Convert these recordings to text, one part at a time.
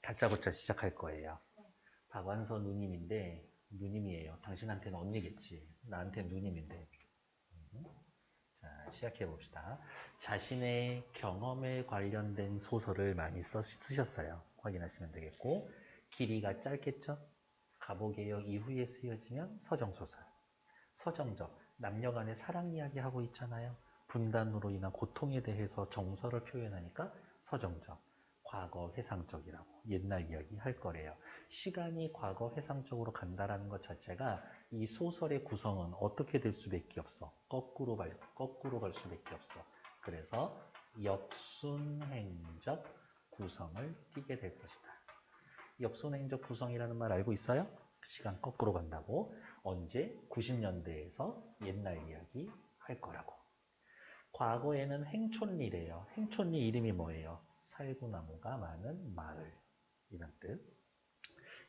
다짜고짜 시작할 거예요. 박완서 누님인데 누님이에요. 당신한테는 언니겠지. 나한테는 누님인데. 자, 시작해 봅시다. 자신의 경험에 관련된 소설을 많이 쓰셨어요. 확인하시면 되겠고, 길이가 짧겠죠? 갑오개혁 이후에 쓰여지면 서정소설. 서정적, 남녀 간의 사랑 이야기 하고 있잖아요. 분단으로 인한 고통에 대해서 정서를 표현하니까 서정적, 과거 회상적이라고 옛날 이야기 할 거래요. 시간이 과거 회상적으로 간다라는 것 자체가 이 소설의 구성은 어떻게 될 수밖에 없어. 거꾸로 갈 수밖에 없어. 그래서 역순행적 구성을 띠게 될 것이다. 역순행적 구성이라는 말 알고 있어요? 시간 거꾸로 간다고. 언제? 90년대에서 옛날 이야기 할 거라고. 과거에는 행촌리래요. 행촌리 이름이 뭐예요? 살구나무가 많은 마을. 이런 뜻.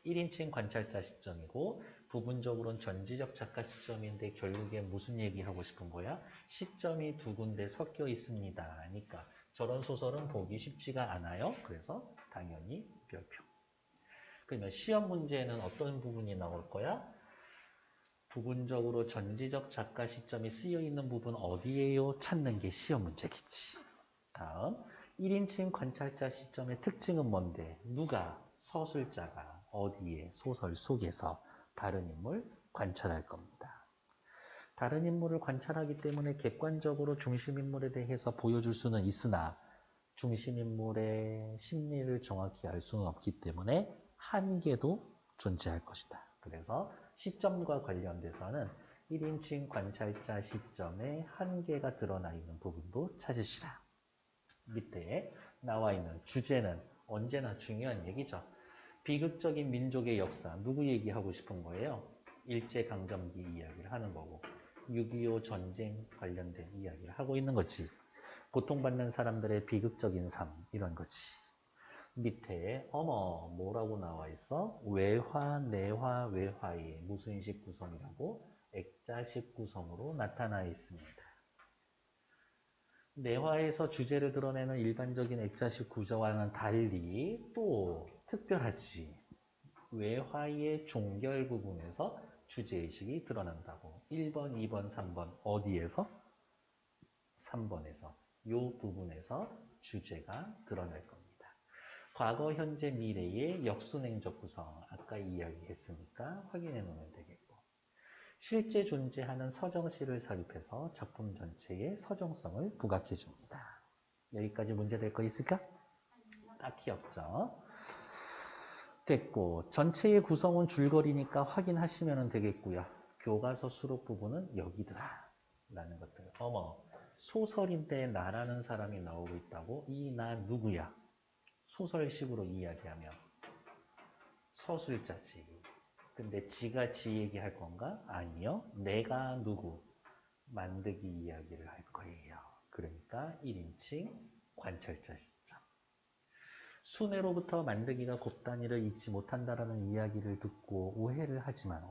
1인칭 관찰자 시점이고 부분적으로는 전지적 작가 시점인데 결국에 무슨 얘기하고 싶은 거야? 시점이 두 군데 섞여 있습니다. 그러니까 저런 소설은 보기 쉽지가 않아요. 그래서 당연히 별표. 그러면 시험 문제에는 어떤 부분이 나올 거야? 부분적으로 전지적 작가 시점이 쓰여 있는 부분 어디에요? 찾는 게 시험 문제겠지. 다음 1인칭 관찰자 시점의 특징은 뭔데? 누가? 서술자가 어디에? 소설 속에서 다른 인물 관찰할 겁니다. 다른 인물을 관찰하기 때문에 객관적으로 중심인물에 대해서 보여줄 수는 있으나 중심인물의 심리를 정확히 알 수는 없기 때문에 한계도 존재할 것이다. 그래서 시점과 관련돼서는 1인칭 관찰자 시점에 한계가 드러나 있는 부분도 찾으시라. 밑에 나와 있는 주제는 언제나 중요한 얘기죠. 비극적인 민족의 역사, 누구 얘기하고 싶은 거예요? 일제강점기 이야기를 하는 거고 6.25 전쟁 관련된 이야기를 하고 있는 거지. 고통받는 사람들의 비극적인 삶, 이런 거지. 밑에 어머 뭐라고 나와 있어? 외화, 내화, 외화의 무슨식 구성이라고 액자식 구성으로 나타나 있습니다. 내화에서 주제를 드러내는 일반적인 액자식 구조와는 달리 또 특별하지. 외화의 종결 부분에서 주제의식이 드러난다고. 1번, 2번, 3번 어디에서? 3번에서. 이 부분에서 주제가 드러날 겁니다. 과거, 현재, 미래의 역순행적 구성. 아까 이야기했으니까 확인해 놓으면 되겠고. 실제 존재하는 서정시를 삽입해서 작품 전체의 서정성을 부각해 줍니다. 여기까지 문제 될 거 있을까? 딱히 없죠. 됐고 전체의 구성은 줄거리니까 확인하시면 되겠고요. 교과서 수록 부분은 여기더라 라는 것들. 어머 소설인데 나라는 사람이 나오고 있다고? 이 나 누구야? 소설식으로 이야기하면 서술자지. 근데 지가 지 얘기할 건가? 아니요. 내가 누구? 만드기 이야기를 할 거예요. 그러니까 1인칭 관찰자 시점. 순애로부터 만드기가 곱단위를 잊지 못한다라는 이야기를 듣고 오해를 하지만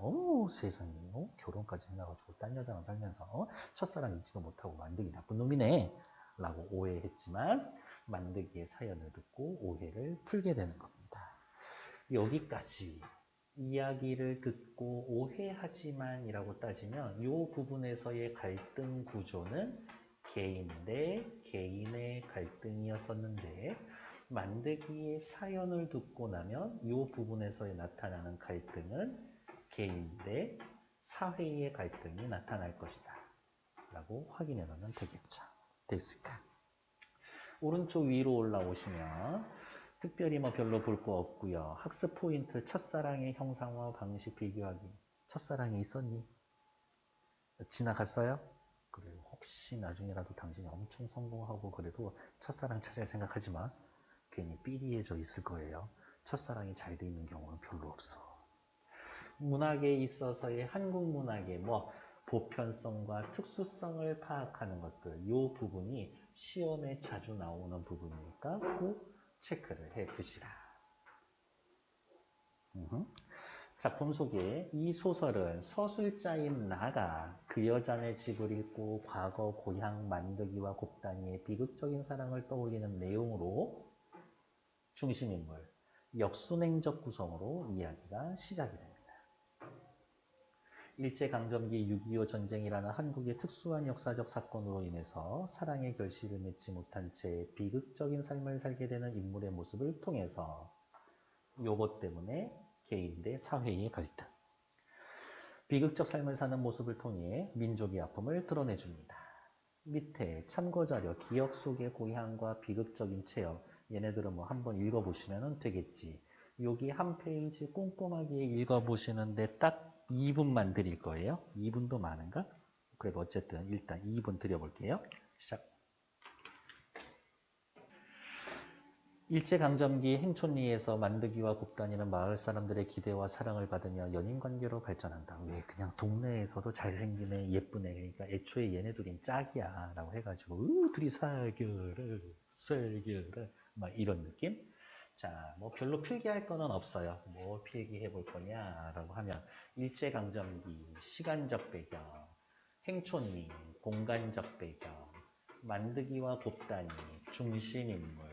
세상에 결혼까지 해놔가지고 딴 여자랑 살면서 첫사랑 잊지도 못하고 만드기 나쁜 놈이네 라고 오해했지만 만드기의 사연을 듣고 오해를 풀게 되는 겁니다. 여기까지 이야기를 듣고 오해하지만 이라고 따지면 이 부분에서의 갈등 구조는 개인 대 개인의 갈등이었었는데 만드기의 사연을 듣고 나면 이 부분에서 나타나는 갈등은 개인 대 사회의 갈등이 나타날 것이다 라고 확인해 놓으면 되겠죠. 됐을까? 오른쪽 위로 올라오시면 특별히 별로 볼 거 없고요. 학습 포인트 첫사랑의 형상화 방식 비교하기. 첫사랑이 있었니? 지나갔어요? 그래 혹시 나중에라도 당신이 엄청 성공하고 그래도 첫사랑 찾을 생각하지 마. 괜히 삐리해져 있을 거예요. 첫사랑이 잘 돼 있는 경우는 별로 없어. 문학에 있어서의 한국 문학의 보편성과 특수성을 파악하는 것들, 이 부분이 시험에 자주 나오는 부분이니까 꼭 체크를 해 두시라. 작품 소개. 이 소설은 서술자인 나가 그 여자의 집을 읽고 과거 고향 만드기와 곱단이의 비극적인 사랑을 떠올리는 내용으로 중심인물, 역순행적 구성으로 이야기가 시작이 됩니다. 일제강점기 6.25 전쟁이라는 한국의 특수한 역사적 사건으로 인해서 사랑의 결실을 맺지 못한 채 비극적인 삶을 살게 되는 인물의 모습을 통해서 요것 때문에 개인 대 사회의 갈등, 비극적 삶을 사는 모습을 통해 민족의 아픔을 드러내줍니다. 밑에 참고자료, 기억 속의 고향과 비극적인 체험, 얘네들은 뭐 한번 읽어보시면 되겠지. 여기 한 페이지 꼼꼼하게 읽어보시는데 딱 2분만 드릴 거예요. 2분도 많은가? 그래도 어쨌든 일단 2분 드려볼게요. 시작. 일제강점기 행촌리에서 만드기와 곱다니는 마을 사람들의 기대와 사랑을 받으며 연인관계로 발전한다. 왜 그냥 동네에서도 잘생긴 애, 예쁜 애, 그러니까 애초에 얘네 둘인 짝이야 라고 해가지고 둘이 살겨라 막 이런 느낌. 자, 뭐 별로 필기할 거는 없어요. 뭐 필기해 볼 거냐라고 하면 일제강점기, 시간적 배경, 행촌리, 공간적 배경, 만드기와 곱다니, 중심인물.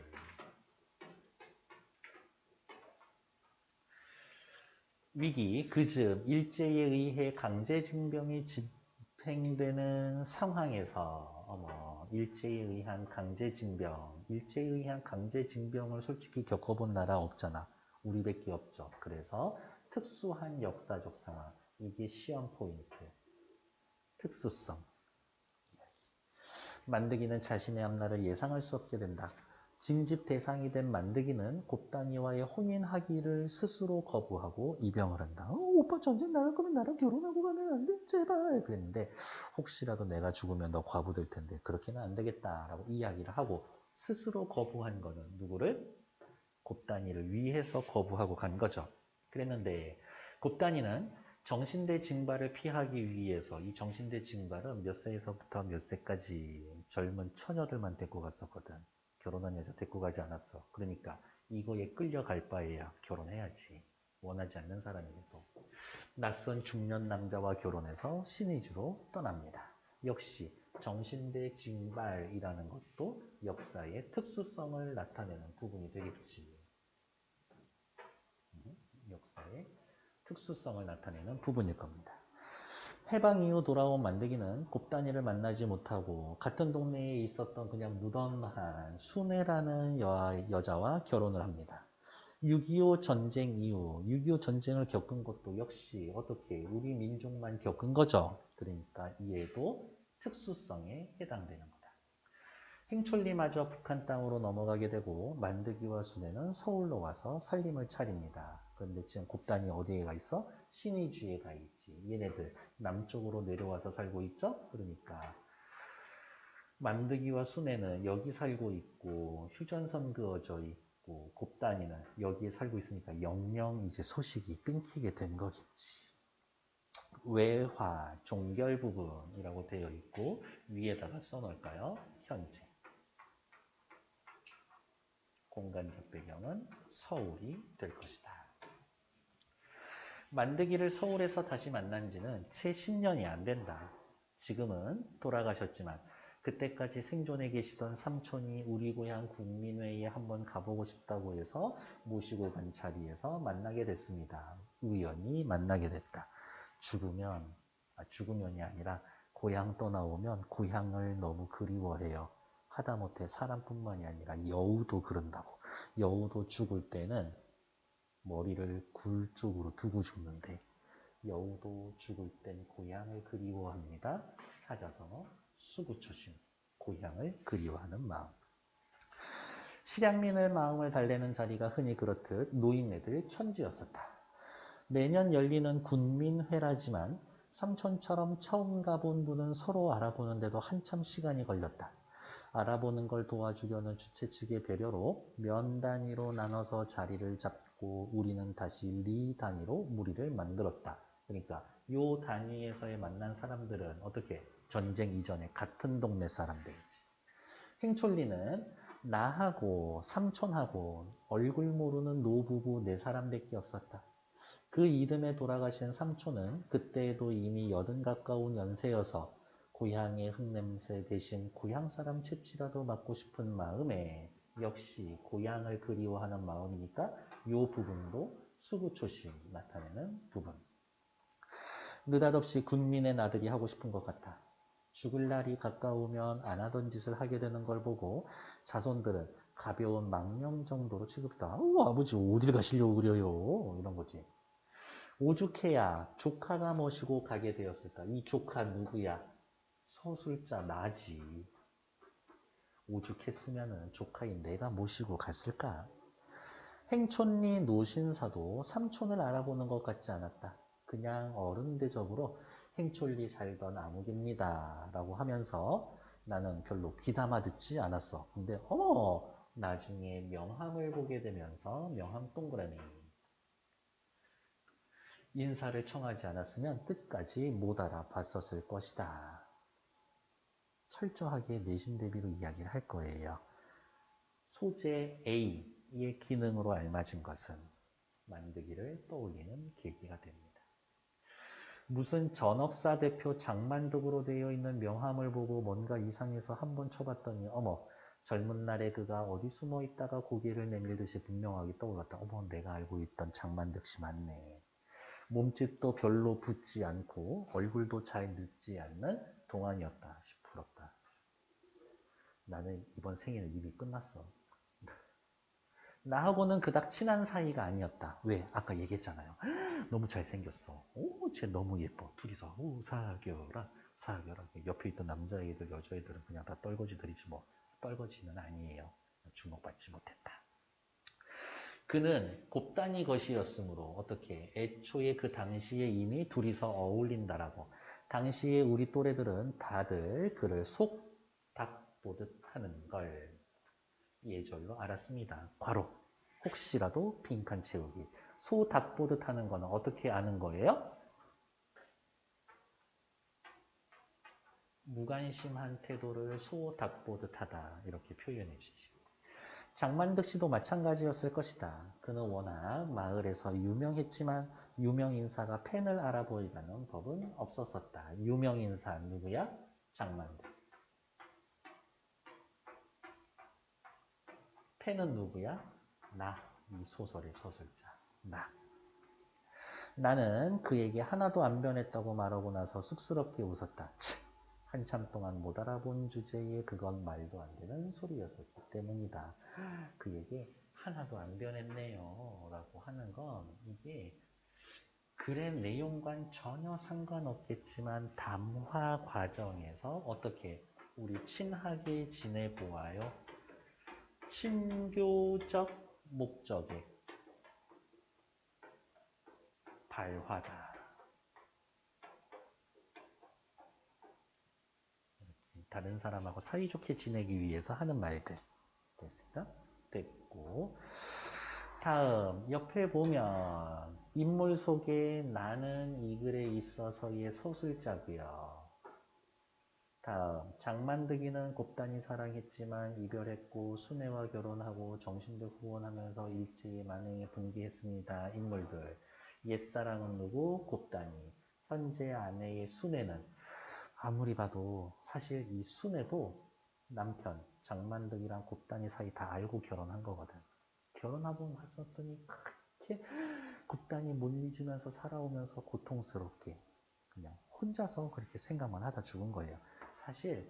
위기, 그즈음, 일제에 의해 강제징병이 집행되는 상황에서 일제에 의한 강제징병을 솔직히 겪어본 나라 없잖아. 우리밖에 없죠. 그래서 특수한 역사적 상황, 이게 시험 포인트, 특수성. 만드기는 자신의 앞날을 예상할 수 없게 된다. 징집 대상이 된 만드기는 곱다니와의 혼인 하기를 스스로 거부하고 입영을 한다. 오빠 전쟁 나갈 거면 나랑 결혼하고 가면 안 돼? 제발. 그랬는데 혹시라도 내가 죽으면 너 과부 될 텐데 그렇게는 안 되겠다라고 이야기를 하고 스스로 거부한 거는 누구를? 곱다니를 위해서 거부하고 간 거죠. 그랬는데 곱다니는 정신대 징발을 피하기 위해서 이 정신대 징발은 몇 세에서부터 몇 세까지 젊은 처녀들만 데리고 갔었거든. 결혼한 여자 데리고 가지 않았어. 그러니까 이거에 끌려갈 바에야 결혼해야지. 원하지 않는 사람이고 낯선 중년 남자와 결혼해서 신의주로 떠납니다. 역시 정신대 징발이라는 것도 역사의 특수성을 나타내는 부분이 되겠지. 역사의 특수성을 나타내는 부분일 겁니다. 해방 이후 돌아온 만드기는 곱다니를 만나지 못하고 같은 동네에 있었던 그냥 무던한 순애라는 여자와 결혼을 합니다. 6.25 전쟁 이후 6.25 전쟁을 겪은 것도 역시 어떻게 우리 민족만 겪은 거죠. 그러니까 이에도 특수성에 해당되는 거다. 행촌리마저 북한 땅으로 넘어가게 되고 만드기와 순애는 서울로 와서 살림을 차립니다. 그런데 지금 곱다니 어디에 가 있어? 신의주에 가 있지. 얘네들 남쪽으로 내려와서 살고 있죠? 그러니까 만드기와 순애는 여기 살고 있고 휴전선 그어져 있고 곱다니는 여기에 살고 있으니까 영영 이제 소식이 끊기게 된 거겠지. 외화, 종결 부분이라고 되어 있고 위에다가 써놓을까요? 현재. 공간적 배경은 서울이 될 것이다. 만드기를 서울에서 다시 만난 지는 채 10년이 안 된다. 지금은 돌아가셨지만 그때까지 생존해 계시던 삼촌이 우리 고향 국민회의에 한번 가보고 싶다고 해서 모시고 간 자리에서 만나게 됐습니다. 우연히 만나게 됐다. 죽으면이 아니라 고향 떠나오면 고향을 너무 그리워해요. 하다못해 사람뿐만이 아니라 여우도 그런다고. 여우도 죽을 때는 머리를 굴 쪽으로 두고 죽는데 여우도 죽을 땐 고향을 그리워합니다. 사자성어 수구초심. 고향을 그리워하는 마음. 실향민의 마음을 달래는 자리가 흔히 그렇듯 노인네들 천지였었다. 매년 열리는 군민회라지만 삼촌처럼 처음 가본 분은 서로 알아보는데도 한참 시간이 걸렸다. 알아보는 걸 도와주려는 주최 측의 배려로 면 단위로 나눠서 자리를 잡고 우리는 다시 리 단위로 무리를 만들었다. 그러니까 요 단위에서의 만난 사람들은 어떻게? 전쟁 이전에 같은 동네 사람들이지. 행촌리는 나하고 삼촌하고 얼굴 모르는 노부부 네 사람밖에 없었다. 그 이듬해 돌아가신 삼촌은 그때에도 이미 80 가까운 연세여서 고향의 흙냄새 대신 고향 사람 채취라도 맡고 싶은 마음에 역시 고향을 그리워하는 마음이니까 이 부분도 수구초심 나타내는 부분. 느닷없이 군민의 나들이 하고 싶은 것 같아. 죽을 날이 가까우면 안 하던 짓을 하게 되는 걸 보고 자손들은 가벼운 망령 정도로 취급다. 아버지 어딜 가시려고 그래요? 이런 거지. 오죽해야 조카가 모시고 가게 되었을까? 이 조카 누구야? 서술자 나지. 오죽했으면은 조카인 내가 모시고 갔을까? 행촌리 노신사도 삼촌을 알아보는 것 같지 않았다. 그냥 어른 대접으로 행촌리 살던 아무개입니다 라고 하면서 나는 별로 귀담아 듣지 않았어. 근데 어머, 나중에 명함을 보게 되면서 명함 동그라미. 인사를 청하지 않았으면 끝까지 못 알아봤었을 것이다. 철저하게 내신 대비로 이야기를 할 거예요. 소재 A의 기능으로 알맞은 것은 만드기를 떠올리는 계기가 됩니다. 무슨 전업사 대표 장만득으로 되어 있는 명함을 보고 뭔가 이상해서 한번 쳐봤더니 어머, 젊은 날에 그가 어디 숨어 있다가 고개를 내밀듯이 분명하게 떠올랐다. 어머, 내가 알고 있던 장만득 씨 맞네. 몸짓도 별로 붙지 않고 얼굴도 잘 늙지 않는 동안이었다. 부럽다. 나는 이번 생에는 이미 끝났어. 나하고는 그닥 친한 사이가 아니었다. 왜? 아까 얘기했잖아요. 너무 잘생겼어. 오, 쟤 너무 예뻐. 둘이서 오, 사겨라, 사겨라. 옆에 있던 남자애들, 여자애들은 그냥 다 떨거지들이지 뭐. 떨거지는 아니에요. 주목받지 못했다. 그는 곱단이 것이었으므로 어떻게 애초에 그 당시에 이미 둘이서 어울린다라고. 당시에 우리 또래들은 다들 그를 속 닥보듯 하는 걸 예절로 알았습니다. 괄호. 혹시라도 빈칸 채우기. 소 닥보듯 하는 거는 어떻게 아는 거예요? 무관심한 태도를 소 닥보듯 하다. 이렇게 표현해 주시죠. 장만득 씨도 마찬가지였을 것이다. 그는 워낙 마을에서 유명했지만 유명인사가 팬을 알아보이라는 법은 없었었다. 유명인사 누구야? 장만득. 팬은 누구야? 나. 이 소설의 서술자. 나. 나는 그에게 하나도 안 변했다고 말하고 나서 쑥스럽게 웃었다. 한참 동안 못 알아본 주제에 그건 말도 안 되는 소리였었기 때문이다. 그에게 하나도 안 변했네요 라고 하는 건 이게 글의 내용과는 전혀 상관없겠지만 담화 과정에서 어떻게 우리 친하게 지내보아요. 친교적 목적의 발화다. 다른 사람하고 사이좋게 지내기 위해서 하는 말들. 됐습니다. 됐고. 다음, 옆에 보면 인물 속에 나는 이 글에 있어서의 서술자고요. 다음, 장만득이는 곱단이 사랑했지만 이별했고 순애와 결혼하고 정신도 후원하면서 일제히 만행에 분기했습니다. 인물들. 옛사랑은 누구? 곱단이. 현재 아내의 순애는 아무리 봐도 사실 이 순애도 남편 장만득이랑 곱단이 사이 다 알고 결혼한 거거든. 결혼하고 왔었더니 그렇게 곱단이 못 잊으면서 살아오면서 고통스럽게 그냥 혼자서 그렇게 생각만 하다 죽은 거예요. 사실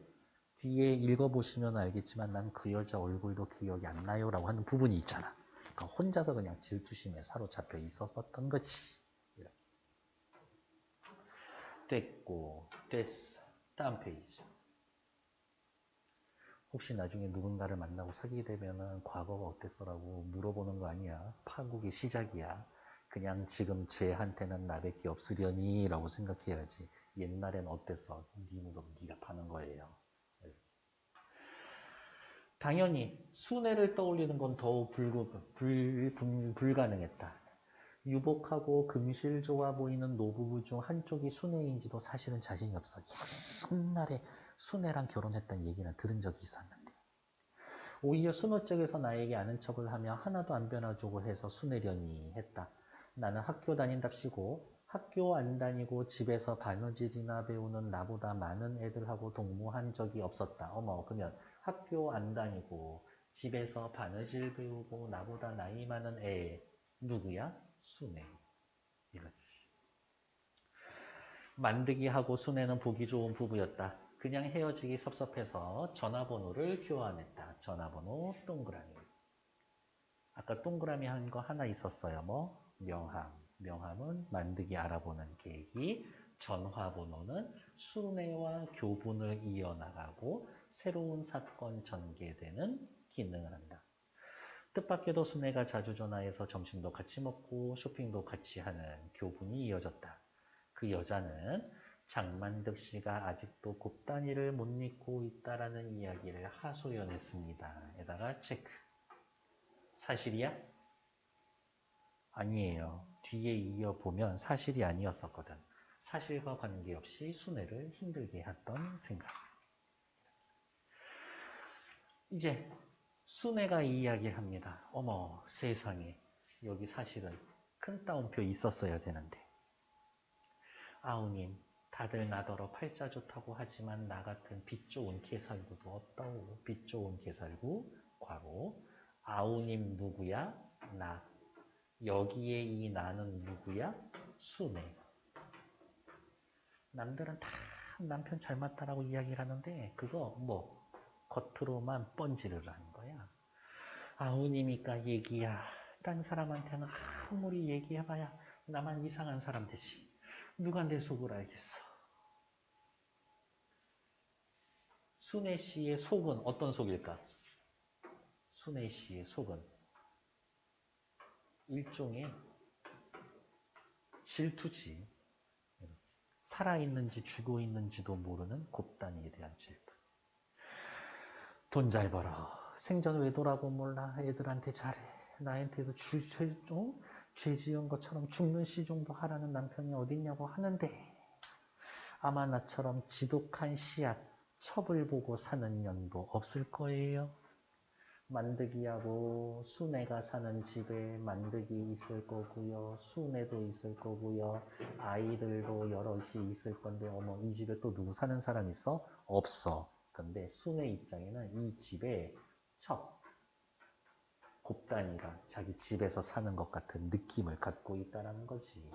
뒤에 읽어보시면 알겠지만 난 그 여자 얼굴도 기억이 안 나요 라고 하는 부분이 있잖아. 그러니까 혼자서 그냥 질투심에 사로잡혀 있었던 거지. 이렇게. 됐고 됐어. 다음 페이지. 혹시 나중에 누군가를 만나고 사귀게 되면은 과거가 어땠어라고 물어보는 거 아니야. 파국의 시작이야. 그냥 지금 쟤한테는 나밖에 없으려니 라고 생각해야지. 옛날엔 어땠어? 네 무덤 네가 파는 거예요. 당연히 순애를 떠올리는 건 더욱 불가능했다. 유복하고 금실 좋아 보이는 노부부 중 한쪽이 순애인지도 사실은 자신이 없어. 옛날에 순애랑 결혼했다는 얘기는 들은 적이 있었는데 오히려 순호 쪽에서 나에게 아는 척을 하며 하나도 안 변하자고 해서 순애려니 했다. 나는 학교 다닌답시고 학교 안 다니고 집에서 바느질이나 배우는 나보다 많은 애들하고 동무한 적이 없었다. 어머, 그러면 학교 안 다니고 집에서 바느질 배우고 나보다 나이 많은 애 누구야? 순애. 이거지. 만드기하고 순애는 보기 좋은 부부였다. 그냥 헤어지기 섭섭해서 전화번호를 교환했다. 전화번호 동그라미. 아까 동그라미 한 거 하나 있었어요. 뭐? 명함. 명함은 만드기 알아보는 계기. 전화번호는 순애와 교분을 이어나가고 새로운 사건 전개되는 기능을 한다. 뜻밖에도 순애가 자주 전화해서 점심도 같이 먹고 쇼핑도 같이 하는 교분이 이어졌다. 그 여자는 장만득 씨가 아직도 곱다니를 못 입고 있다라는 이야기를 하소연했습니다. 에다가 체크. 사실이야? 아니에요. 뒤에 이어보면 사실이 아니었었거든. 사실과 관계없이 순애를 힘들게 했던 생각. 이제 순애가 이 이야기를 합니다. 어머 세상에, 여기 사실은 큰 따옴표 있었어야 되는데. 아우님, 다들 나더러 팔자 좋다고 하지만 나 같은 빛 좋은 개살구도 없다오. 빛 좋은 개살구, 괄호. 아우님 누구야? 나. 여기에 이 나는 누구야? 순애. 남들은 다 남편 잘 맞다라고 이야기를 하는데 그거 뭐 겉으로만 뻔지를 하는 거야. 아우님이니까 얘기야. 딴 사람한테는 아무리 얘기해봐야 나만 이상한 사람 되지. 누가 내 속을 알겠어. 순애 씨의 속은 어떤 속일까? 순애 씨의 속은 일종의 질투지. 살아있는지 죽어있는지도 모르는 곱다니에 대한 질투. 돈 잘 벌어. 생전 외도라고 몰라. 애들한테 잘해. 나한테도 죄 지은 것처럼 죽는 시 정도 하라는 남편이 어딨냐고 하는데 아마 나처럼 지독한 씨앗, 첩을 보고 사는 년도 없을 거예요. 만드기하고 순애가 사는 집에 만드기 있을 거고요. 순애도 있을 거고요. 아이들도 여럿이 있을 건데 어머 이 집에 또 누구 사는 사람 있어? 없어. 근데 순애 입장에는 이 집에 첩, 곱다니가 자기 집에서 사는 것 같은 느낌을 갖고 있다는 거지.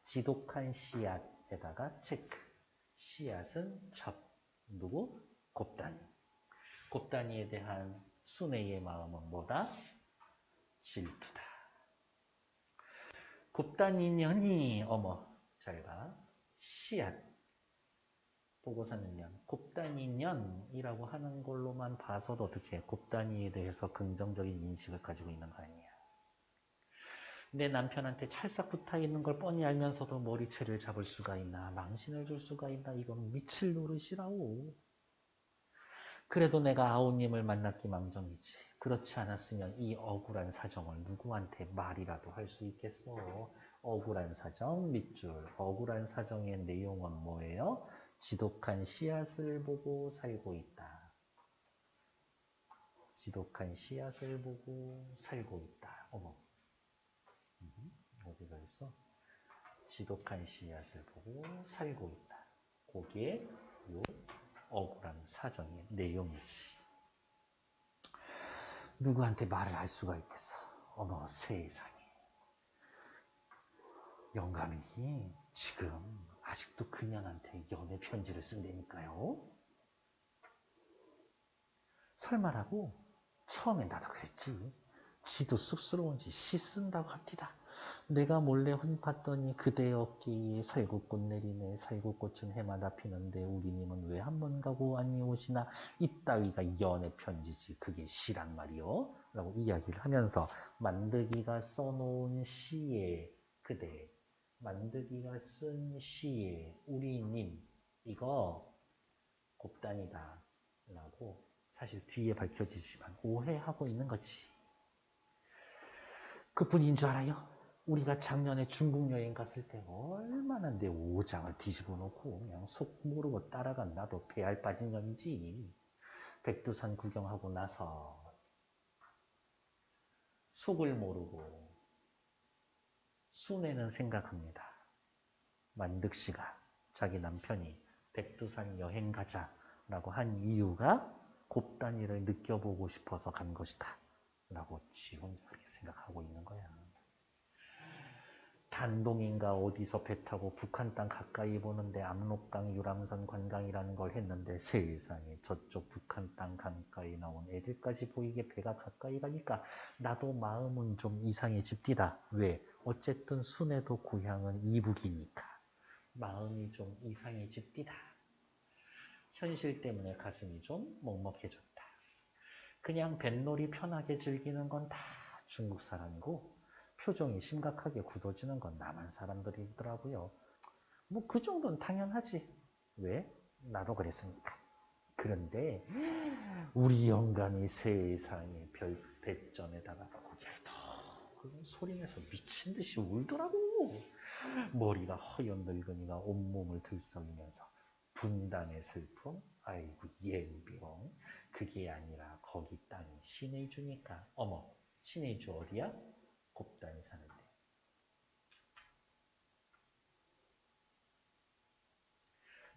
지독한 씨앗에다가 체크. 씨앗은 첩, 누구? 곱다니. 곱다니에 대한 순애의 마음은 뭐다? 질투다. 곱다니 년이 어머 잘 봐. 씨앗 보고 사는 년. 곱다니 년이라고 하는 걸로만 봐서도 어떻게 곱다니에 대해서 긍정적인 인식을 가지고 있는 거 아니야. 내 남편한테 찰싹 붙어있는 걸 뻔히 알면서도 머리채를 잡을 수가 있나, 망신을 줄 수가 있나, 이건 미칠 노릇이라고. 그래도 내가 아우님을 만났기 망정이지. 그렇지 않았으면 이 억울한 사정을 누구한테 말이라도 할 수 있겠어. 억울한 사정 밑줄. 억울한 사정의 내용은 뭐예요? 지독한 씨앗을 보고 살고 있다. 지독한 씨앗을 보고 살고 있다. 어머. 어디가 있어? 지독한 씨앗을 보고 살고 있다. 거기에 요 억울한 사정의 내용이지. 누구한테 말을 할 수가 있겠어. 어머 세상에. 영감이 지금 아직도 그년한테 연애 편지를 쓴다니까요. 설마라고 처음엔 나도 그랬지. 지도 쑥스러운지 시 쓴다고 합디다. 내가 몰래 혼봤더니 그대 어깨에 살구꽃 내리네. 살구꽃은 해마다 피는데 우리님은 왜 한 번 가고 안 오시나. 이따위가 연애 편지지 그게 시란 말이요. 라고 이야기를 하면서 만드기가 써놓은 시에 그대, 만드기가 쓴 시에 우리님, 이거 곱다니다 라고 사실 뒤에 밝혀지지만 오해하고 있는 거지. 그뿐인 줄 알아요? 우리가 작년에 중국 여행 갔을 때 얼마나 내 오장을 뒤집어 놓고 그냥 속 모르고 따라간 나도 배알 빠진 년이지. 백두산 구경하고 나서 속을 모르고 순애는 생각합니다. 만득씨가 자기 남편이 백두산 여행 가자라고 한 이유가 곱단이를 느껴보고 싶어서 간 것이다. 라고 지 혼자 그렇게 생각하고 있는 거야. 단동인가 어디서 배 타고 북한 땅 가까이 보는데 압록강, 유람선 관광이라는 걸 했는데 세상에 저쪽 북한 땅 가까이 나온 애들까지 보이게 배가 가까이 가니까 나도 마음은 좀 이상해집디다. 왜? 어쨌든 순애도 고향은 이북이니까 마음이 좀 이상해집디다. 현실 때문에 가슴이 좀 먹먹해졌다. 그냥 뱃놀이 편하게 즐기는 건 다 중국 사람이고 표정이 심각하게 굳어지는 건 남한 사람들이더라고요. 뭐 그 정도는 당연하지. 왜? 나도 그랬으니까. 그런데 우리 영감이 세상에 별 배점에다가 고개를 소리내서 미친 듯이 울더라고. 머리가 허연 늙은이가 온몸을 들썩이면서 분단의 슬픔, 아이고 예비용, 그게 아니라 거기 땅이 신의 주니까. 어머, 신의 주 어디야? 곱단이 사는데.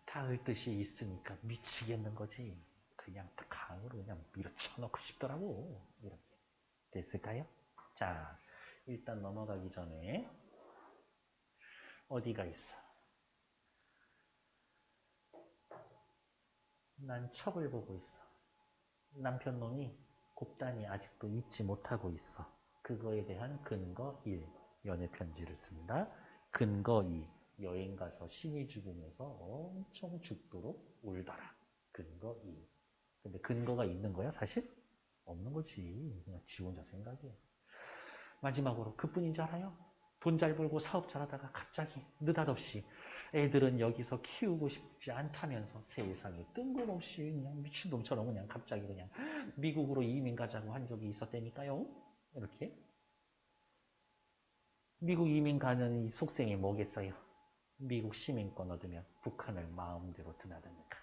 닿을 듯이 있으니까 미치겠는 거지. 그냥 강으로 그냥 밀어쳐놓고 싶더라고. 이렇게 됐을까요? 자, 일단 넘어가기 전에 어디가 있어? 난 첩을 보고 있어. 남편놈이 곱단이 아직도 잊지 못하고 있어. 그거에 대한 근거 1, 연애 편지를 쓴다. 근거 2, 여행 가서 신이 죽으면서 엄청 죽도록 울더라. 근거 2. 근데 근거가 있는 거야, 사실? 없는 거지. 그냥 지 혼자 생각해. 마지막으로 그뿐인 줄 알아요? 돈 잘 벌고 사업 잘하다가 갑자기 느닷없이 애들은 여기서 키우고 싶지 않다면서 세상에 뜬금없이 그냥 미친놈처럼 그냥 갑자기 그냥 미국으로 이민 가자고 한 적이 있었다니까요. 이렇게. 미국 이민 가는 이 속생이 뭐겠어요? 미국 시민권 얻으면 북한을 마음대로 드나드니까.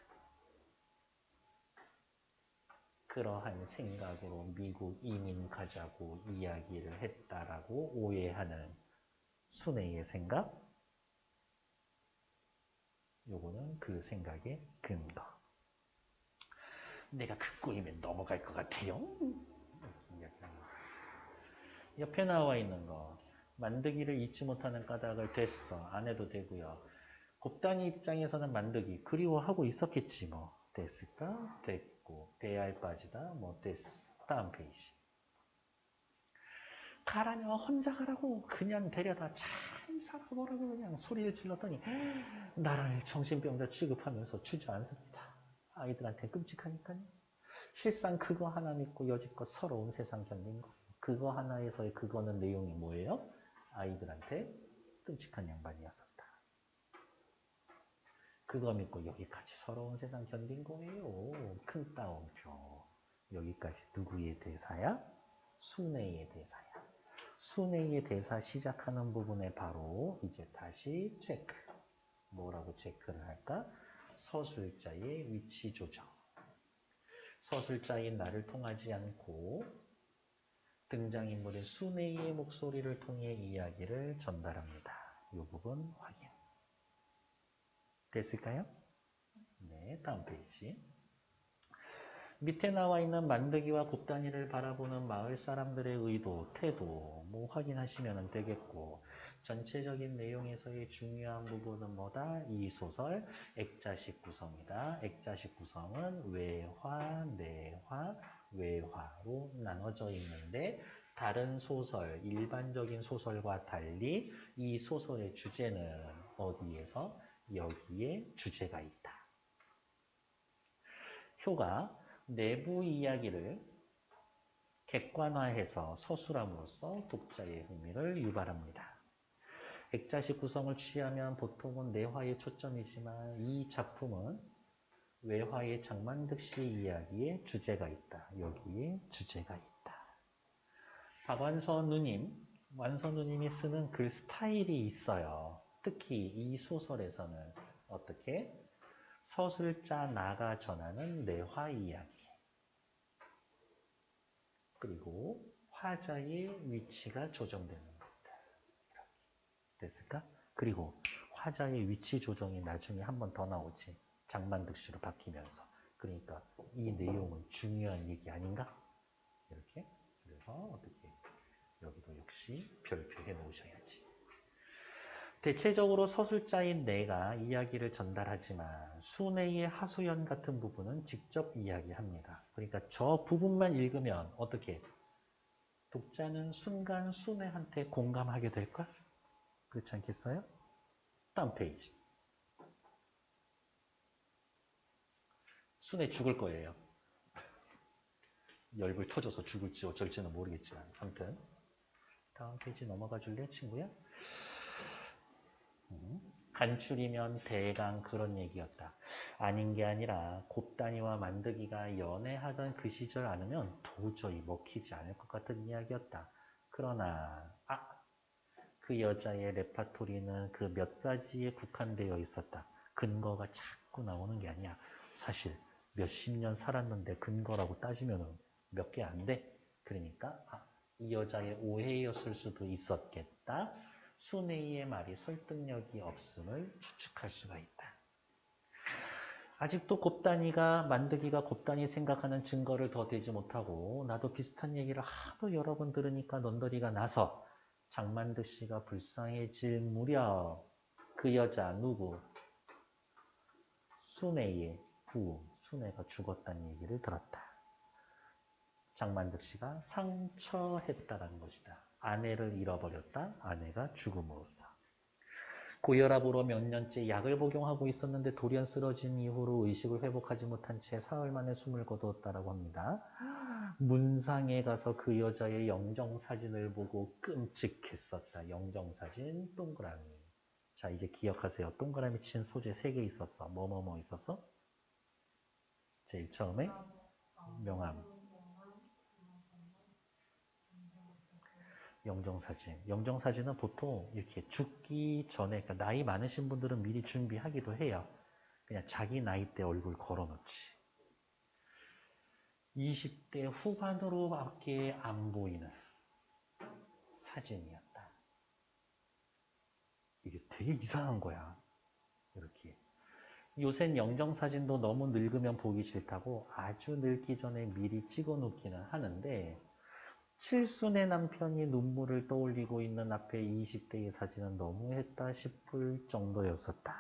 그러한 생각으로 미국 이민 가자고 이야기를 했다라고 오해하는 순애의 생각. 요거는 그 생각의 근거. 내가 그 꼬이면 넘어갈 것 같아요. 옆에 나와 있는 거. 만드기를 잊지 못하는 까닭을 됐어. 안 해도 되고요. 곱단이 입장에서는 만드기 그리워하고 있었겠지 뭐. 됐을까? 됐고. 대알 빠지다. 뭐 됐어. 다음 페이지. 가라며 혼자 가라고 그냥 데려다 잘 살아보라고 그냥 소리를 질렀더니 나를 정신병자 취급하면서 주저앉습니다. 아이들한테 끔찍하니까요. 실상 그거 하나 믿고 여지껏 서러운 세상 견딘 거. 그거 하나에서의 그거는 내용이 뭐예요? 아이들한테 끔찍한 양반이었었다. 그거 믿고 여기까지 서러운 세상 견딘 거예요. 큰 따옴표. 여기까지 누구의 대사야? 순애의 대사야. 순애의 대사 시작하는 부분에 바로 이제 다시 체크. 뭐라고 체크를 할까? 서술자의 위치 조정. 서술자인 나를 통하지 않고 등장인물인 순애의 목소리를 통해 이야기를 전달합니다. 이 부분 확인. 됐을까요? 네, 다음 페이지. 밑에 나와 있는 만드기와 곱단이를 바라보는 마을 사람들의 의도, 태도 뭐 확인하시면 되겠고 전체적인 내용에서의 중요한 부분은 뭐다? 이 소설 액자식 구성이다. 액자식 구성은 외화, 내화, 외화로 나눠져 있는데 다른 소설, 일반적인 소설과 달리 이 소설의 주제는 어디에서? 여기에 주제가 있다. 효가 내부 이야기를 객관화해서 서술함으로써 독자의 흥미를 유발합니다. 액자식 구성을 취하면 보통은 내화에 초점이지만 이 작품은 외화의 장만득 씨 이야기에 주제가 있다. 여기에 주제가 있다. 박완서 누님, 완서 누님이 쓰는 글 스타일이 있어요. 특히 이 소설에서는 어떻게? 서술자 나가 전하는 내화 이야기. 그리고 화자의 위치가 조정되는 겁니다. 됐을까? 그리고 화자의 위치 조정이 나중에 한 번 더 나오지. 장만득 씨로 바뀌면서. 그러니까 이 내용은 중요한 얘기 아닌가? 이렇게. 그래서 어떻게 여기도 역시 별표해 놓으셔야지. 대체적으로 서술자인 내가 이야기를 전달하지만 순회의 하소연 같은 부분은 직접 이야기합니다. 그러니까 저 부분만 읽으면 어떻게 독자는 순간 순회한테 공감하게 될까? 그렇지 않겠어요? 다음 페이지. 순회 죽을 거예요. 열불 터져서 죽을지 어쩔지는 모르겠지만 아무튼 다음 페이지 넘어가 줄래 친구야? 간출이면 대강 그런 얘기였다. 아닌 게 아니라 곱단이와 만드기가 연애하던 그 시절 않으면 도저히 먹히지 않을 것 같은 이야기였다. 그러나 그 여자의 레파토리는 그 몇 가지에 국한되어 있었다. 근거가 자꾸 나오는 게 아니야. 사실 몇십 년 살았는데 근거라고 따지면 몇 개 안 돼. 그러니까 이 여자의 오해였을 수도 있었겠다. 순애의 말이 설득력이 없음을 추측할 수가 있다. 아직도 곱단이가 만드기가 곱단이 생각하는 증거를 더 대지 못하고 나도 비슷한 얘기를 하도 여러 번 들으니까 넌더리가 나서 장만드 씨가 불쌍해질 무렵 그 여자 누구? 순애의 부, 순애가 죽었다는 얘기를 들었다. 장만득 씨가 상처했다라는 것이다. 아내를 잃어버렸다. 아내가 죽음으로써. 고혈압으로 몇 년째 약을 복용하고 있었는데 돌연 쓰러진 이후로 의식을 회복하지 못한 채 사흘 만에 숨을 거두었다라고 합니다. 문상에 가서 그 여자의 영정사진을 보고 끔찍했었다. 영정사진 동그라미. 자, 이제 기억하세요. 동그라미 친 소재 3개 있었어. 뭐뭐뭐 있었어? 제일 처음에 명함. 영정사진. 영정사진은 보통 이렇게 죽기 전에, 그러니까 나이 많으신 분들은 미리 준비하기도 해요. 그냥 자기 나이대 얼굴 걸어놓지. 20대 후반으로밖에 안 보이는 사진이었다. 이게 되게 이상한 거야. 이렇게. 요샌 영정사진도 너무 늙으면 보기 싫다고 아주 늙기 전에 미리 찍어 놓기는 하는데 칠순의 남편이 눈물을 떠올리고 있는 앞에 20대의 사진은 너무했다 싶을 정도였었다.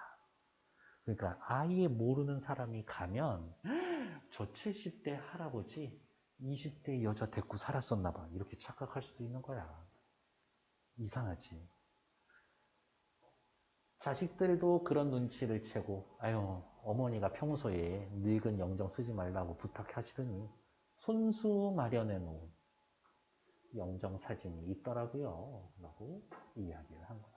그러니까 아예 모르는 사람이 가면 저 70대 할아버지 20대 여자 데리고 살았었나 봐. 이렇게 착각할 수도 있는 거야. 이상하지. 자식들도 그런 눈치를 채고 아유 어머니가 평소에 늙은 영정 쓰지 말라고 부탁하시더니 손수 마련해 놓은 영정 사진이 있더라고요. 라고 이야기를 한 거야.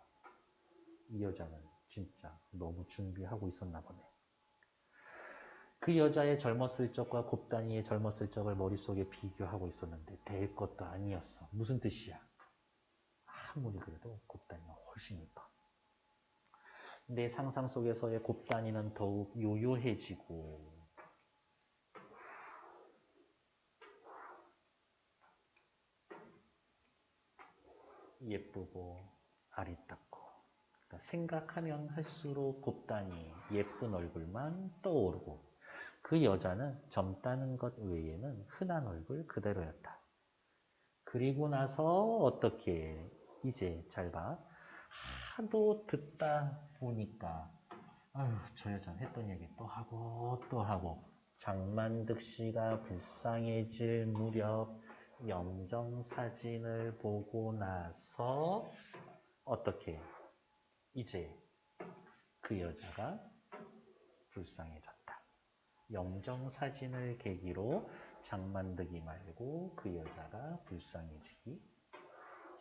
이 여자는 진짜 너무 준비하고 있었나 보네. 그 여자의 젊었을 적과 곱단이의 젊었을 적을 머릿속에 비교하고 있었는데 될 것도 아니었어. 무슨 뜻이야? 아무리 그래도 곱단이가 훨씬 이뻐. 내 상상 속에서의 곱단이는 더욱 요요해지고 예쁘고 아리따고 그러니까 생각하면 할수록 곱단이 예쁜 얼굴만 떠오르고 그 여자는 젊다는 것 외에는 흔한 얼굴 그대로였다. 그리고 나서 어떻게 이제 잘 봐. 하도 듣다 보니까 아유 저 여자는 했던 얘기 또 하고 또 하고 장만득 씨가 불쌍해질 무렵 영정사진을 보고 나서 어떻게 이제 그 여자가 불쌍해졌다. 영정사진을 계기로 장만득이 말고 그 여자가 불쌍해지기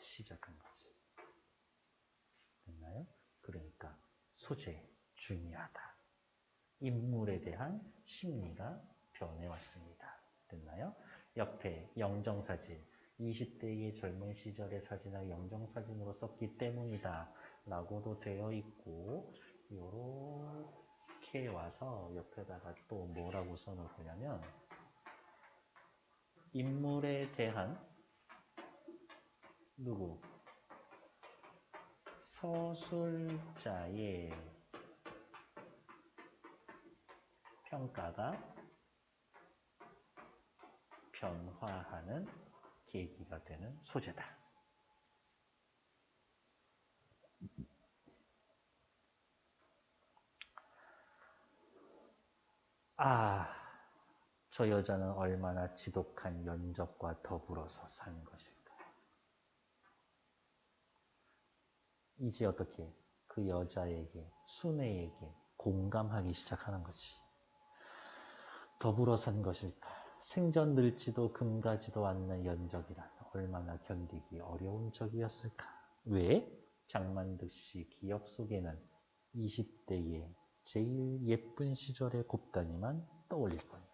시작한 거지. 됐나요? 그러니까 소재 중요하다. 인물에 대한 심리가 변해왔습니다. 됐나요? 옆에 영정사진, 20대의 젊은 시절의 사진을 영정사진으로 썼기 때문이다 라고도 되어 있고 요렇게 와서 옆에다가 또 뭐라고 써놓을 거냐면 인물에 대한 누구? 서술자의 평가가 변화하는 계기가 되는 소재다. 아, 저 여자는 얼마나 지독한 연적과 더불어서 산 것일까. 이제 어떻게 그 여자에게, 순애에게 공감하기 시작하는 거지. 더불어 산 것일까. 생전 늙지도 금가지도 않는 연적이란 얼마나 견디기 어려운 적이었을까. 왜? 장만득 씨 기억 속에는 20대의 제일 예쁜 시절의 곱다니만 떠올릴 거니까.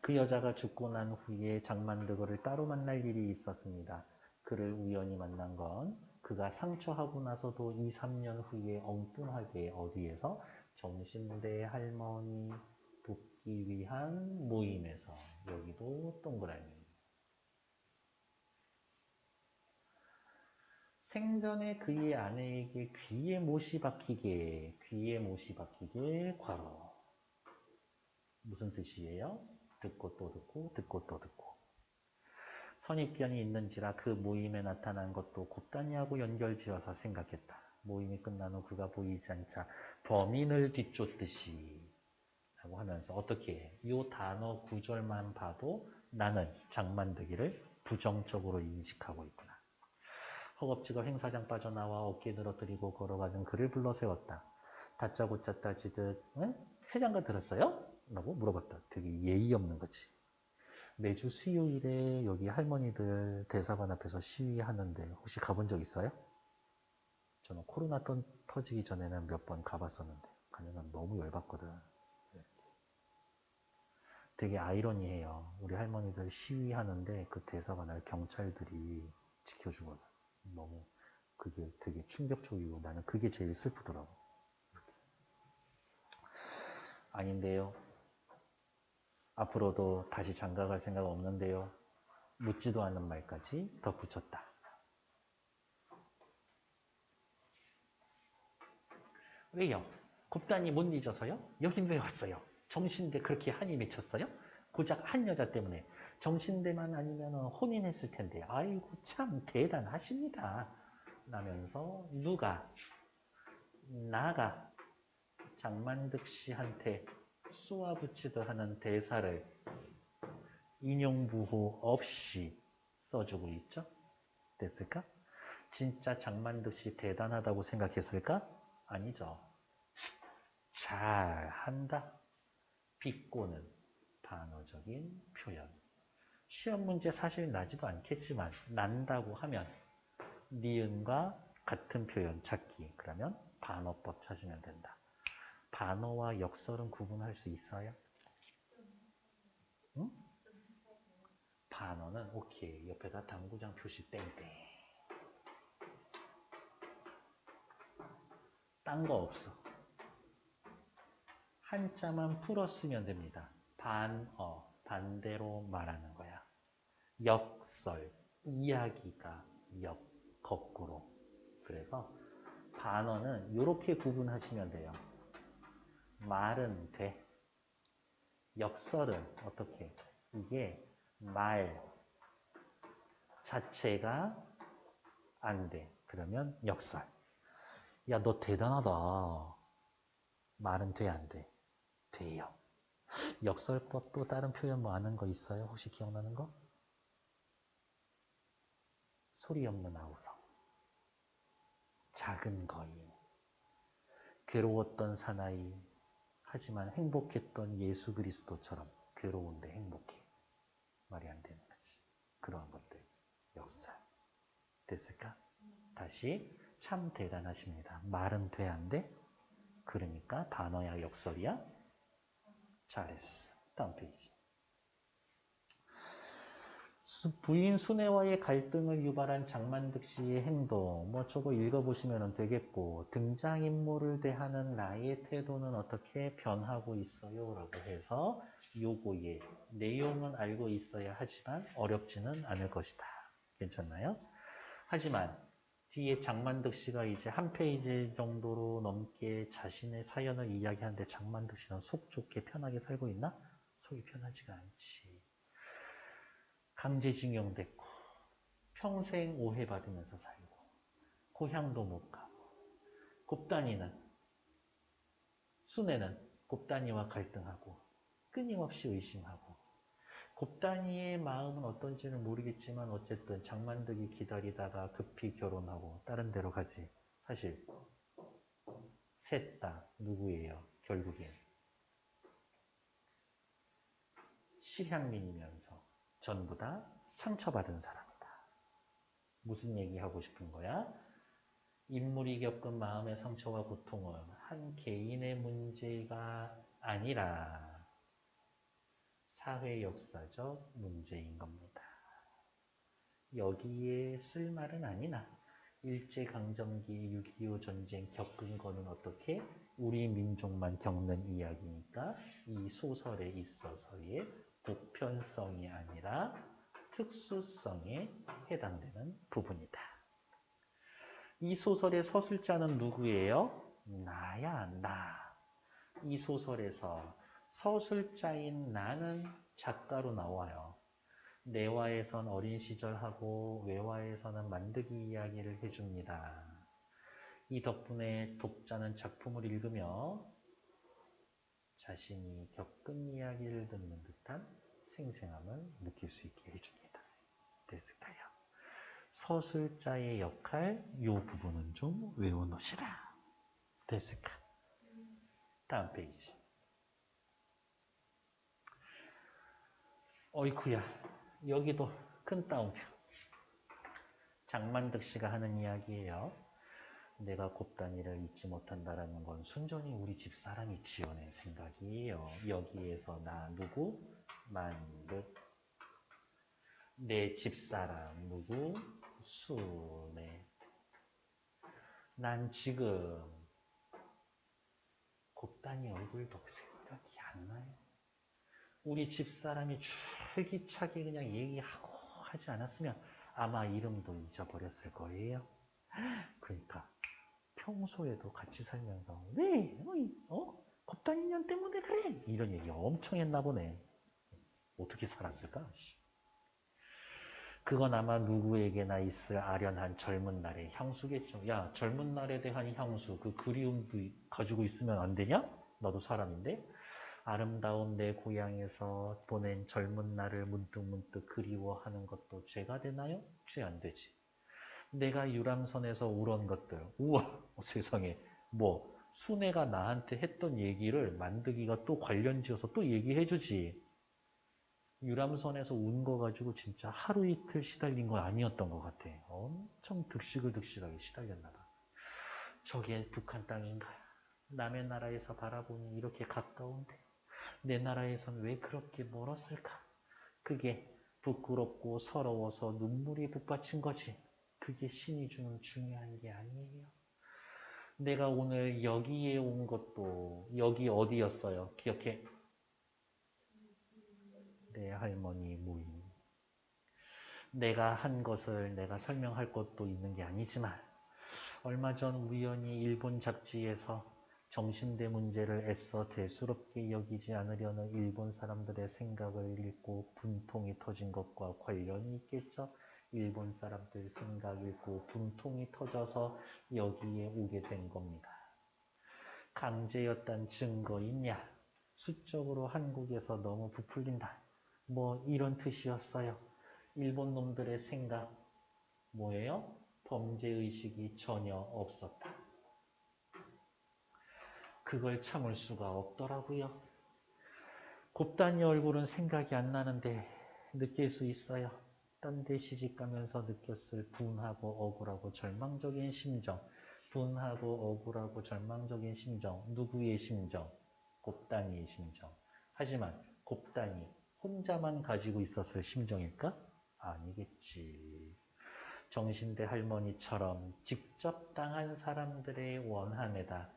그 여자가 죽고 난 후에 장만득을 따로 만날 일이 있었습니다. 그를 우연히 만난 건 그가 상처하고 나서도 2, 3년 후에 엉뚱하게 어디에서 정신대 할머니 돕기 위한 모임에서, 여기도 동그라미. 생전에 그의 아내에게 귀에 못이 박히게 괄호. 무슨 뜻이에요? 듣고 또 듣고 듣고 또 듣고. 선입견이 있는지라 그 모임에 나타난 것도 곱다니하고 연결지어서 생각했다. 모임이 끝난 후 그가 보이지 않자 범인을 뒤쫓듯이 라고 하면서 어떻게 해? 이 단어 구절만 봐도 나는 장만드기를 부정적으로 인식하고 있구나. 허겁지겁 행사장 빠져나와 어깨 늘어뜨리고 걸어가는 그를 불러 세웠다. 다짜고짜 따지듯 세 장가 들었어요? 라고 물어봤다. 되게 예의 없는 거지. 매주 수요일에 여기 할머니들 대사관 앞에서 시위하는데 혹시 가본 적 있어요? 저는 코로나 터지기 전에는 몇 번 가봤었는데 가면 너무 열받거든. 되게 아이러니해요. 우리 할머니들 시위하는데 그 대사관을 경찰들이 지켜주거든. 너무 그게 되게 충격적이고 나는 그게 제일 슬프더라고. 이렇게. 아닌데요. 앞으로도 다시 장가갈 생각 없는데요. 묻지도 않은 말까지 덧붙였다. 왜요? 곱단이 못 잊어서요? 여긴 왜 왔어요? 정신대 그렇게 한이 맺혔어요? 고작 한 여자 때문에. 정신대만 아니면 혼인했을 텐데. 아이고 참 대단하십니다. 라면서 누가? 나가 장만득 씨한테 쏘아붙이듯 하는 대사를 인용부호 없이 써주고 있죠. 됐을까? 진짜 장만득 씨 대단하다고 생각했을까? 아니죠. 잘한다. 비꼬는 반어적인 표현. 시험 문제 사실 나지도 않겠지만 난다고 하면 니은과 같은 표현 찾기. 그러면 반어법 찾으면 된다. 반어와 역설은 구분할 수 있어요? 응? 반어는 오케이. 옆에다 당구장 표시 땡땡. 딴 거 없어. 한자만 풀었으면 됩니다. 반어, 반대로 말하는 거야. 역설, 이야기가 거꾸로. 그래서 반어는 이렇게 구분하시면 돼요. 말은 돼. 역설은 어떻게? 이게 말 자체가 안 돼. 그러면 역설. 야, 너 대단하다. 말은 돼, 안 돼? 돼요. 역설법 또 다른 표현 뭐 아는 거 있어요? 혹시 기억나는 거? 소리 없는 아우성. 작은 거인. 괴로웠던 사나이. 하지만 행복했던 예수 그리스도처럼 괴로운데 행복해. 말이 안 되는 거지. 그러한 것들. 역설. 됐을까? 다시 참 대단하십니다. 말은 돼, 안 돼? 그러니까 반어야 역설이야? 잘했어. 다음 페이지. 부인 순애와의 갈등을 유발한 장만득 씨의 행동, 뭐 저거 읽어보시면 되겠고, 등장인물을 대하는 나의 태도는 어떻게 변하고 있어요? 라고 해서 요거의 내용은 알고 있어야 하지만 어렵지는 않을 것이다. 괜찮나요? 하지만 뒤에 장만득 씨가 이제 한 페이지 정도로 넘게 자신의 사연을 이야기하는데 장만득 씨는 속 좋게 편하게 살고 있나? 속이 편하지가 않지. 강제징용됐고 평생 오해받으면서 살고 고향도 못 가고 곱단이는 순애는 곱단이와 갈등하고 끊임없이 의심하고 곱단이의 마음은 어떤지는 모르겠지만 어쨌든 장만득이 기다리다가 급히 결혼하고 다른 데로 가지. 사실 셋 다 누구예요? 결국엔 실향민이면서 전부 다 상처받은 사람이다. 무슨 얘기하고 싶은 거야? 인물이 겪은 마음의 상처와 고통은 한 개인의 문제가 아니라 사회 역사적 문제인 겁니다. 여기에 쓸 말은 아니나 일제강점기 6.25 전쟁 겪은 거는 어떻게? 우리 민족만 겪는 이야기니까 이 소설에 있어서의 보편성이 아니라 특수성에 해당되는 부분이다. 이 소설의 서술자는 누구예요? 나야, 나. 이 소설에서 서술자인 나는 작가로 나와요. 내화에선 어린 시절하고 외화에서는 만드기 이야기를 해줍니다. 이 덕분에 독자는 작품을 읽으며 자신이 겪은 이야기를 듣는 듯한 생생함을 느낄 수 있게 해줍니다. 됐을까요? 서술자의 역할, 이 부분은 좀 외워놓으시라. 됐을까? 다음 페이지. 어이쿠야, 여기도 큰 따옴표. 장만득 씨가 하는 이야기예요. 내가 곱단이를 잊지 못한다라는 건 순전히 우리 집사람이 지어낸 생각이에요. 여기에서 나 누구? 만득. 내 집사람 누구? 순애. 난 지금 곱단이 얼굴도 생각이 안 나요. 우리 집사람이 줄기차게 그냥 얘기하고 하지 않았으면 아마 이름도 잊어버렸을 거예요. 그러니까 평소에도 같이 살면서 왜? 곱단이 년 때문에 그래? 이런 얘기 엄청 했나 보네. 어떻게 살았을까? 그건 아마 누구에게나 있을 아련한 젊은 날의 향수겠죠. 야, 젊은 날에 대한 향수, 그 그리움도 가지고 있으면 안 되냐? 나도 사람인데. 아름다운 내 고향에서 보낸 젊은 날을 문득문득 그리워하는 것도 죄가 되나요? 죄 안 되지. 내가 유람선에서 울은 것들, 우와, 세상에, 뭐 순애가 나한테 했던 얘기를 만드기가 또 관련지어서 또 얘기해주지. 유람선에서 운 거 가지고 진짜 하루 이틀 시달린 건 아니었던 것 같아. 엄청 득실하게 시달렸나 봐. 저게 북한 땅인가? 남의 나라에서 바라보니 이렇게 가까운데 내 나라에선 왜 그렇게 멀었을까? 그게 부끄럽고 서러워서 눈물이 북받친 거지. 그게 신이 주는 중요한 게 아니에요. 내가 오늘 여기에 온 것도 여기 어디였어요? 기억해? 내 할머니 모임. 내가 한 것을 내가 설명할 것도 있는 게 아니지만 얼마 전 우연히 일본 잡지에서 정신대 문제를 애써 대수롭게 여기지 않으려는 일본 사람들의 생각을 읽고 분통이 터진 것과 관련이 있겠죠. 일본 사람들 생각 읽고 분통이 터져서 여기에 오게 된 겁니다. 강제였단 증거 있냐? 수적으로 한국에서 너무 부풀린다. 뭐 이런 뜻이었어요. 일본 놈들의 생각 뭐예요? 범죄의식이 전혀 없었다. 그걸 참을 수가 없더라고요. 곱단이 얼굴은 생각이 안 나는데 느낄 수 있어요. 딴 데 시집가면서 느꼈을 분하고 억울하고 절망적인 심정. 분하고 억울하고 절망적인 심정. 누구의 심정? 곱단이의 심정. 하지만 곱단이 혼자만 가지고 있었을 심정일까? 아니겠지. 정신대 할머니처럼 직접 당한 사람들의 원한에다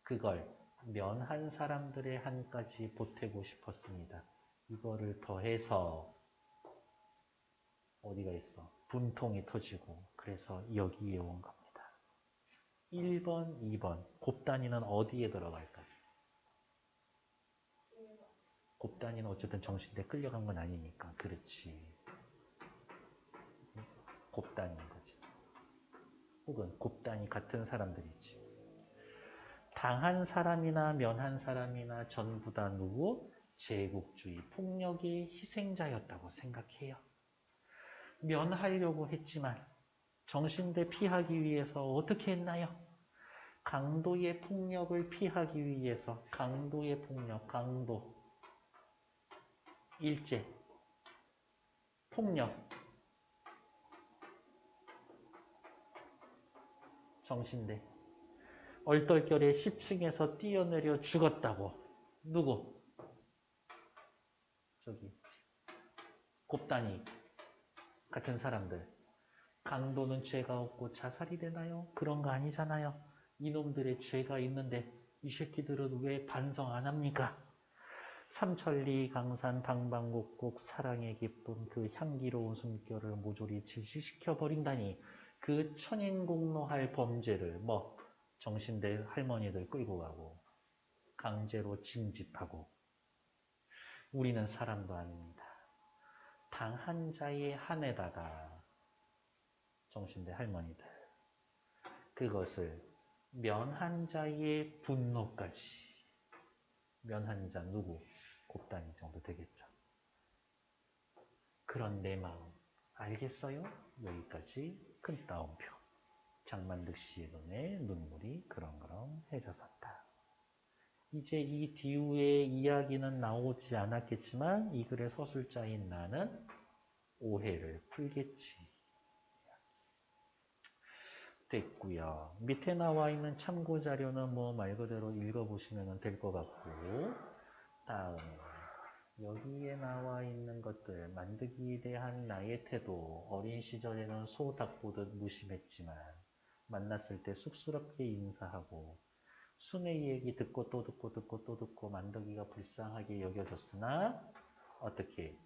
그걸 면한 사람들의 한까지 보태고 싶었습니다. 이거를 더해서 어디가 있어? 분통이 터지고 그래서 여기에 온 겁니다. 1번, 2번. 곱단이는 어디에 들어갈까요? 곱단이는 어쨌든 정신대 끌려간 건 아니니까. 그렇지. 곱단인 거지. 혹은 곱단이 같은 사람들이지. 당한 사람이나 면한 사람이나 전부 다 누구? 제국주의 폭력의 희생자였다고 생각해요. 면하려고 했지만 정신대 피하기 위해서 어떻게 했나요? 강도의 폭력을 피하기 위해서 강도의 폭력, 강도, 일제, 폭력, 정신대 얼떨결에 10층에서 뛰어내려 죽었다고. 누구? 저기 곱단이 같은 사람들. 강도는 죄가 없고 자살이 되나요? 그런 거 아니잖아요. 이놈들의 죄가 있는데 이 새끼들은 왜 반성 안 합니까? 삼천리 강산 방방곡곡 사랑의 기쁨 그 향기로운 숨결을 모조리 질식시켜버린다니 그 천인공노할 범죄를 정신대 할머니들 끌고 가고 강제로 징집하고 우리는 사람도 아닙니다. 당한 자의 한에다가 정신대 할머니들 그것을 면한 자의 분노까지 면한 자 누구? 곱단이 정도 되겠죠. 그런 내 마음 알겠어요? 여기까지 큰 따옴표. 장만득 씨의 눈에 눈물이 그렁그렁해졌었다. 이제 이 뒤에 이야기는 나오지 않았겠지만 이 글의 서술자인 나는 오해를 풀겠지. 됐고요. 밑에 나와 있는 참고 자료는 말 그대로 읽어보시면 될 것 같고 다음에 여기에 나와 있는 것들 만드기에 대한 나의 태도 어린 시절에는 소 닭 보듯 무심했지만 만났을 때 쑥스럽게 인사하고 순의 얘기 듣고 또 듣고 듣고 또 듣고 만드기가 불쌍하게 여겨졌으나 어떻게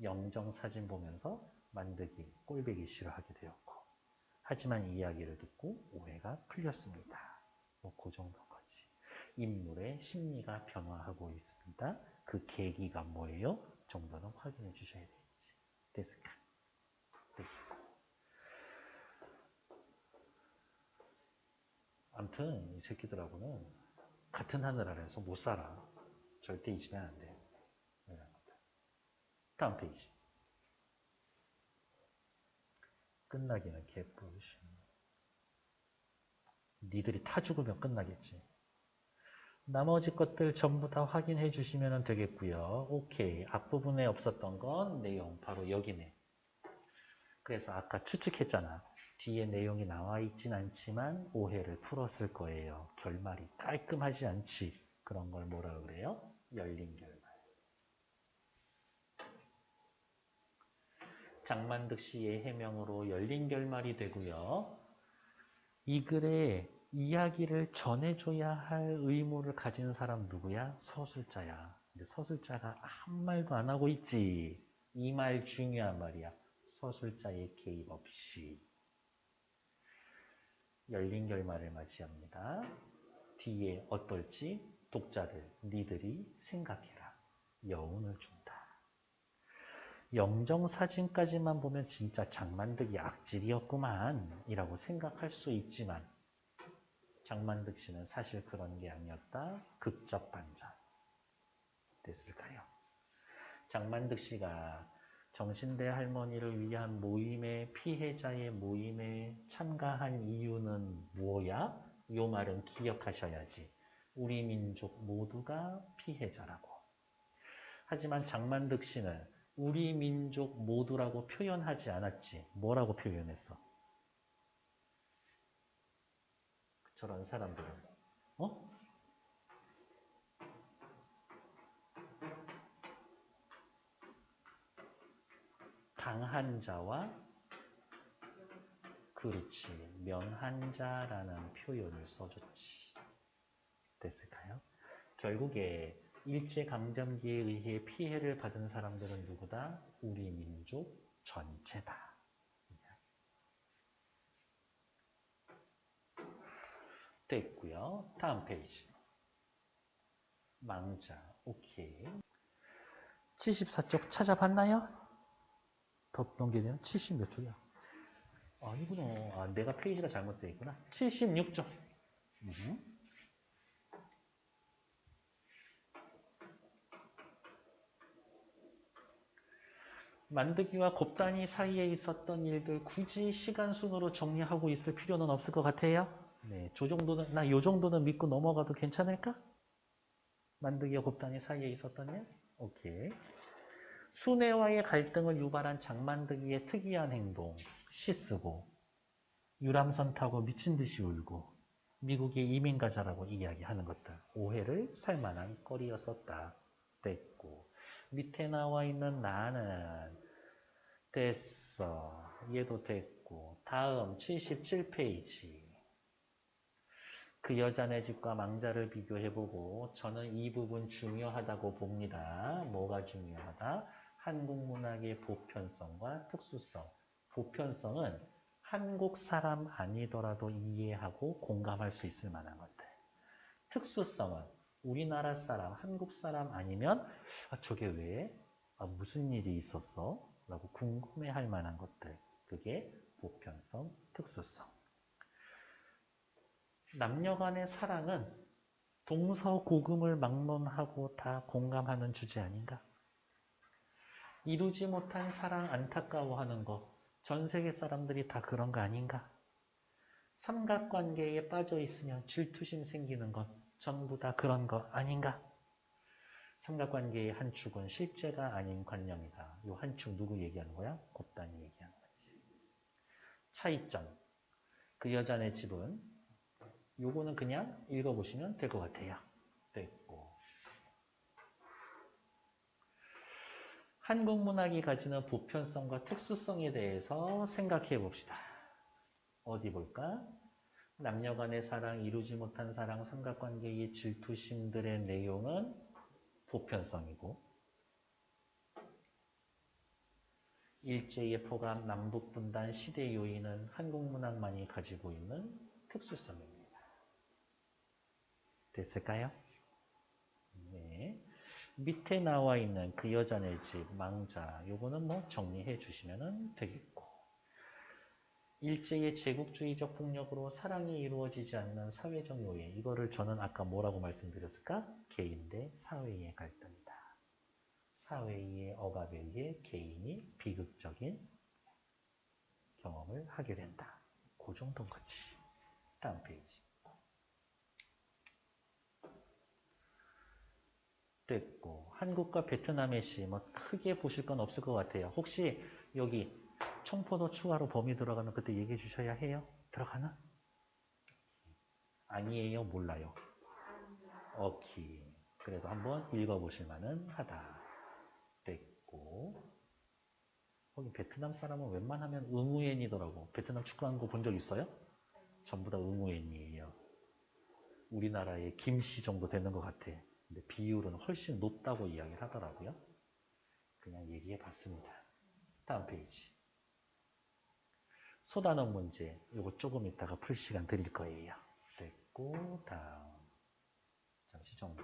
영정사진 보면서 만드기 꼴배기 싫어하게 되었고 하지만 이야기를 듣고 오해가 풀렸습니다. 그 정도인 거지. 인물의 심리가 변화하고 있습니다. 그 계기가 뭐예요? 정도는 확인해 주셔야 되겠지. 됐을까? 아무튼 이 새끼들하고는 같은 하늘 아래에서 못 살아. 절대 잊으면 안 돼. 다음 페이지. 끝나기는 개뿔신. 니들이 타 죽으면 끝나겠지. 나머지 것들 전부 다 확인해 주시면 되겠고요. 오케이. 앞부분에 없었던 건 내용 바로 여기네. 그래서 아까 추측했잖아. 뒤에 내용이 나와 있진 않지만 오해를 풀었을 거예요. 결말이 깔끔하지 않지. 그런 걸 뭐라 그래요? 열린 결말. 장만득 씨의 해명으로 열린 결말이 되고요. 이 글에 이야기를 전해줘야 할 의무를 가진 사람 누구야? 서술자야. 근데 서술자가 아무 말도 안 하고 있지. 이 말 중요한 말이야. 서술자의 개입 없이. 열린 결말을 맞이합니다. 뒤에 어떨지 독자들, 니들이 생각해라. 여운을 준다. 영정사진까지만 보면 진짜 장만득이 악질이었구만 이라고 생각할 수 있지만 장만득 씨는 사실 그런 게 아니었다. 극적 반전. 됐을까요? 장만득 씨가 정신대 할머니를 위한 모임의 피해자의 모임에 참가한 이유는 뭐야? 요 말은 기억하셔야지. 우리 민족 모두가 피해자라고. 하지만 장만득 씨는 우리 민족 모두라고 표현하지 않았지. 뭐라고 표현했어? 저런 사람들은 당한 자와 그렇지 면한 자라는 표현을 써줬지. 됐을까요? 결국에 일제강점기에 의해 피해를 받은 사람들은 누구다? 우리 민족 전체다. 됐고요. 다음 페이지. 망자. 오케이. 74쪽 찾아봤나요? 더 넘기면 70몇 쪽이야. 아니구나. 아, 내가 페이지가 잘못되어 있구나. 76쪽. 만드기와 곱단이 사이에 있었던 일들 굳이 시간 순으로 정리하고 있을 필요는 없을 것 같아요. 네, 저 정도는, 나 요 정도는 믿고 넘어가도 괜찮을까? 만드기와 곱단이 사이에 있었던 일? 오케이. 순애와의 갈등을 유발한 장만드기의 특이한 행동. 시 쓰고, 유람선 타고 미친 듯이 울고, 미국의 이민가자라고 이야기하는 것들. 오해를 살만한 거리였었다. 됐고. 밑에 나와 있는 나는 됐어. 얘도 됐고. 다음 77페이지. 그 여자네 집과 망자를 비교해보고 저는 이 부분 중요하다고 봅니다. 뭐가 중요하다? 한국 문학의 보편성과 특수성. 보편성은 한국 사람 아니더라도 이해하고 공감할 수 있을 만한 것들. 특수성은 우리나라 사람, 한국 사람 아니면 저게 왜? 무슨 일이 있었어? 라고 궁금해할 만한 것들. 그게 보편성, 특수성. 남녀 간의 사랑은 동서고금을 막론하고 다 공감하는 주제 아닌가? 이루지 못한 사랑 안타까워하는 거 전 세계 사람들이 다 그런 거 아닌가? 삼각관계에 빠져 있으면 질투심 생기는 건 전부 다 그런 거 아닌가? 삼각관계의 한 축은 실제가 아닌 관념이다. 이 한 축 누구 얘기하는 거야? 곱단이 얘기하는 거지. 차이점. 그 여자네 집은 요거는 그냥 읽어보시면 될 것 같아요. 됐고. 한국 문학이 가지는 보편성과 특수성에 대해서 생각해 봅시다. 어디 볼까? 남녀 간의 사랑, 이루지 못한 사랑, 삼각관계의 질투심들의 내용은 보편성이고 일제의 포감, 남북분단, 시대 요인은 한국 문학만이 가지고 있는 특수성입니다. 됐을까요? 네. 밑에 나와 있는 그 여자네 집, 망자, 요거는 뭐 정리해 주시면 되겠고. 일제의 제국주의적 폭력으로 사랑이 이루어지지 않는 사회적 요인. 이거를 저는 아까 뭐라고 말씀드렸을까? 개인 대 사회의 갈등이다. 사회의 억압에 의해 개인이 비극적인 경험을 하게 된다. 그 정도인 거지. 다음 페이지. 됐고 한국과 베트남의 시 뭐 크게 보실 건 없을 것 같아요. 혹시 여기 청포도 추가로 범위 들어가면 그때 얘기해 주셔야 해요? 들어가나? 아니에요? 몰라요? 오케이. 그래도 한번 읽어보실 만은 하다. 됐고 거기 베트남 사람은 웬만하면 응우엔이더라고. 베트남 축구하는 거 본 적 있어요? 전부 다 응우엔이에요. 우리나라의 김씨 정도 되는 것 같아. 근데 비율은 훨씬 높다고 이야기를 하더라고요. 그냥 얘기해 봤습니다. 다음 페이지. 소단원 문제. 이거 조금 이따가 풀 시간 드릴 거예요. 됐고 다음. 잠시 정리.